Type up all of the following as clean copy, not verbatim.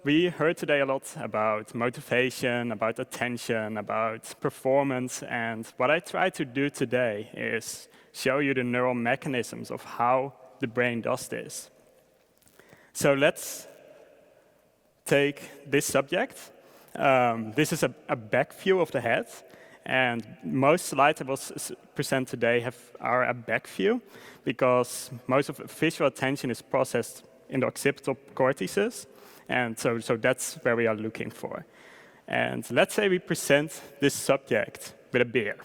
we heard today a lot about motivation, about attention, about performance, and what I try to do today is show you the neural mechanisms of how the brain does this. So let's take this subject. This is a back view of the head, and most slides I will present today are a back view, because most of visual attention is processed in the occipital cortices, and so that's where we are looking for. And let's say we present this subject with a beer.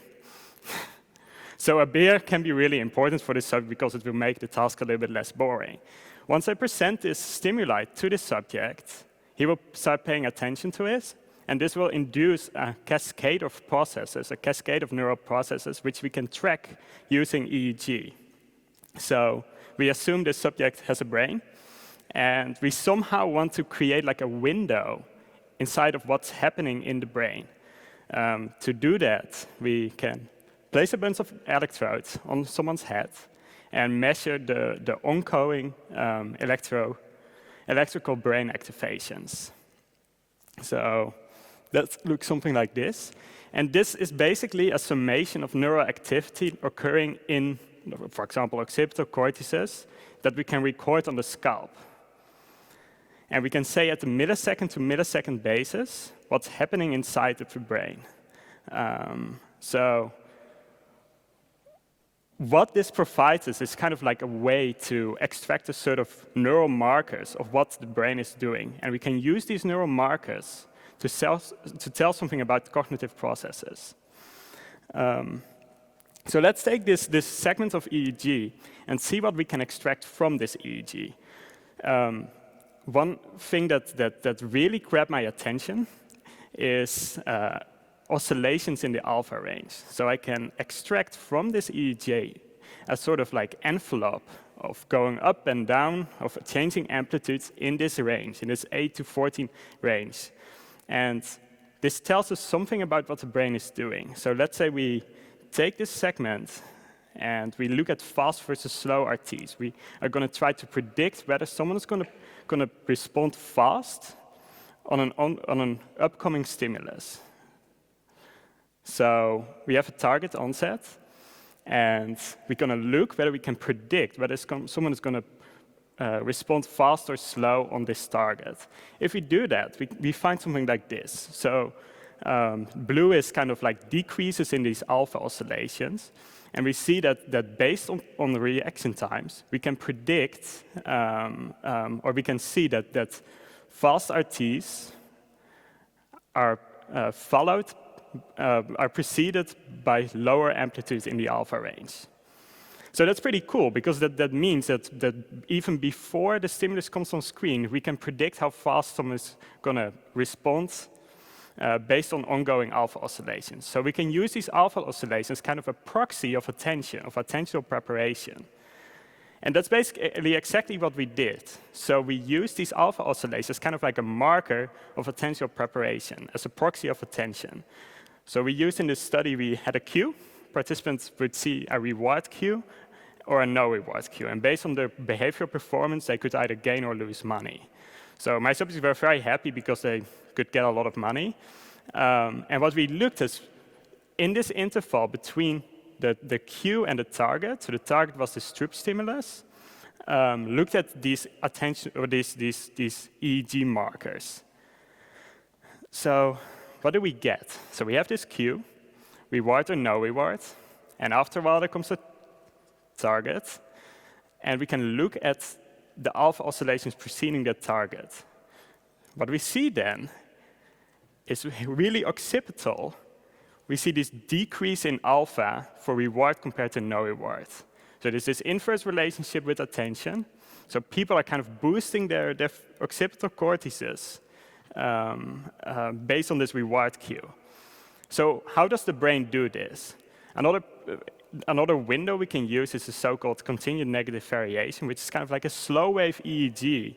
So a beer can be really important for this subject because it will make the task a little bit less boring. Once I present this stimuli to the subject, he will start paying attention to it, and this will induce a cascade of processes, a cascade of neural processes, which we can track using EEG. So we assume this subject has a brain, and we somehow want to create like a window inside of what's happening in the brain. To do that, we can place a bunch of electrodes on someone's head and measure the ongoing electrical brain activations. So that looks something like this. And this is basically a summation of neural activity occurring in, for example, occipital cortices that we can record on the scalp. And we can say at the millisecond to millisecond basis what's happening inside of the brain. So what this provides us is kind of like a way to extract a sort of neural markers of what the brain is doing. And we can use these neural markers to tell something about cognitive processes. So let's take this segment of EEG and see what we can extract from this EEG. One thing that really grabbed my attention is oscillations in the alpha range. So I can extract from this EEG a sort of like envelope of going up and down, of changing amplitudes in this range, in this 8 to 14 range. And this tells us something about what the brain is doing. So let's say we take this segment and we look at fast versus slow RTs. We are going to try to predict whether someone is going to respond fast on an upcoming stimulus. So we have a target onset, and we're going to look whether we can predict whether someone is going to respond fast or slow on this target. If we do that, we find something like this. So blue is kind of like decreases in these alpha oscillations. And we see that based on the reaction times, we can predict, or we can see that fast RTs are preceded by lower amplitudes in the alpha range. So that's pretty cool, because that means that even before the stimulus comes on screen, we can predict how fast someone is going to respond based on ongoing alpha oscillations. So we can use these alpha oscillations kind of a proxy of attention, of attentional preparation. And that's basically exactly what we did. So we used these alpha oscillations kind of like a marker of attentional preparation, as a proxy of attention. So we used in this study, we had a cue. Participants would see a reward cue or a no reward cue. And based on their behavioral performance, they could either gain or lose money. So my subjects were very happy because they could get a lot of money. And what we looked at in this interval between the cue and the target, so the target was the Stroop stimulus, looked at these attention or these EEG markers. So what do we get? So we have this cue, reward or no reward, and after a while there comes a target, and we can look at the alpha oscillations preceding that target. What we see then is really occipital. We see this decrease in alpha for reward compared to no reward. So there's this inverse relationship with attention. So people are kind of boosting their occipital cortices based on this reward cue. So how does the brain do this? Another window we can use is the so-called continued negative variation, which is kind of like a slow wave EEG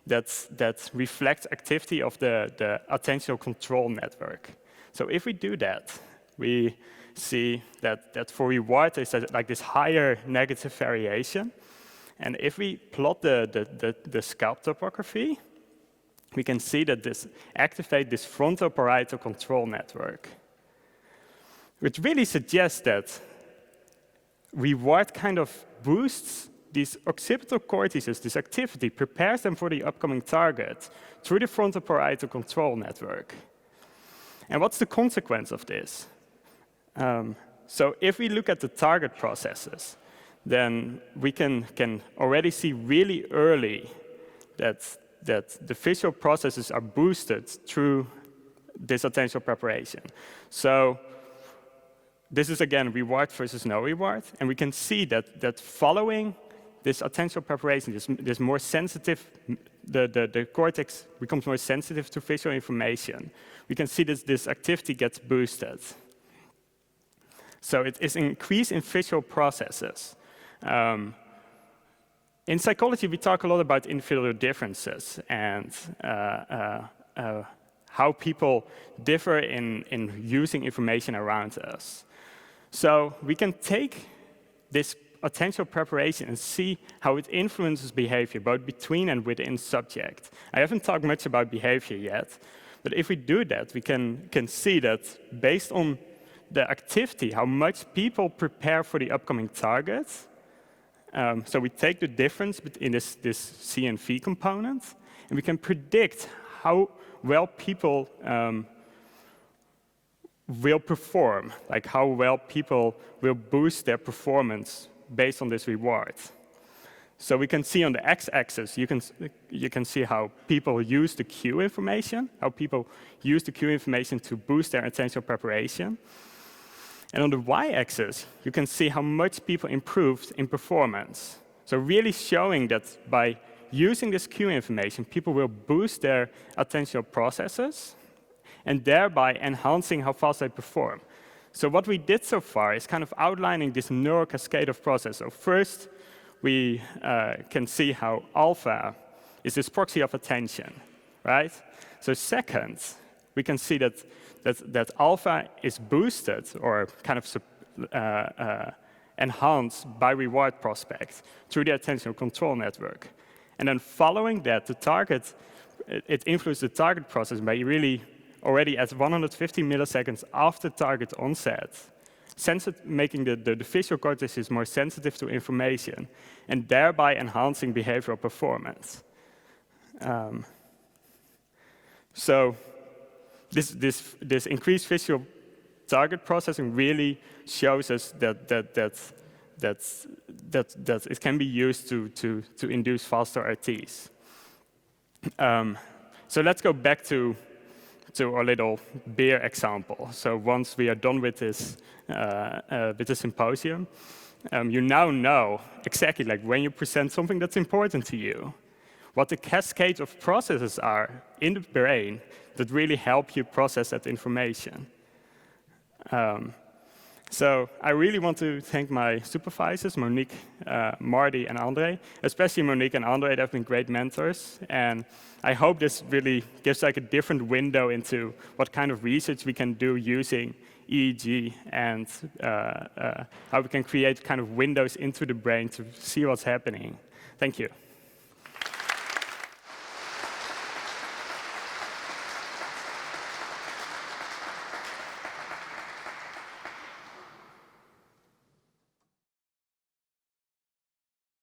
that reflects activity of the attentional control network. So if we do that, we see that for reward there's like this higher negative variation. And if we plot the scalp topography, we can see that this activates this frontal parietal control network, which really suggests that reward kind of boosts these occipital cortices, this activity, prepares them for the upcoming target through the frontal parietal control network. And what's the consequence of this? So if we look at the target processes, then we can already see really early that the visual processes are boosted through this attentional preparation. So this is, again, reward versus no reward. And we can see that following this attentional preparation, this more sensitive, the cortex becomes more sensitive to visual information. We can see this activity gets boosted. So it is an increase in visual processes. In psychology, we talk a lot about inferior differences and how people differ in using information around us. So we can take this attentional preparation and see how it influences behavior, both between and within subject. I haven't talked much about behavior yet, but if we do that, we can see that based on the activity, how much people prepare for the upcoming target. So we take the difference between this C and V component, and we can predict how well people will perform, like how well people will boost their performance based on this reward. So we can see on the x-axis, you can see how people use the cue information, how people use the cue information to boost their attentional preparation. And on the y-axis, you can see how much people improved in performance. So really showing that by using this cue information, people will boost their attentional processes and thereby enhancing how fast they perform. So what we did so far is kind of outlining this neural cascade of process. So first, we can see how alpha is this proxy of attention, right? So second, we can see that alpha is boosted or kind of enhanced by reward prospect through the attentional control network. And then following that, the target, it influenced the target process by really already at 150 milliseconds after target onset, making the visual cortex more sensitive to information, and thereby enhancing behavioral performance. So this increased visual target processing really shows us that it can be used to induce faster RTs. So let's go back to our little beer example. So once we are done with this symposium, you now know exactly like when you present something that's important to you, what the cascade of processes are in the brain that really help you process that information. So I really want to thank my supervisors, Monique, Marty, and Andre, especially Monique and Andre. They've been great mentors. And I hope this really gives like a different window into what kind of research we can do using EEG and how we can create kind of windows into the brain to see what's happening. Thank you.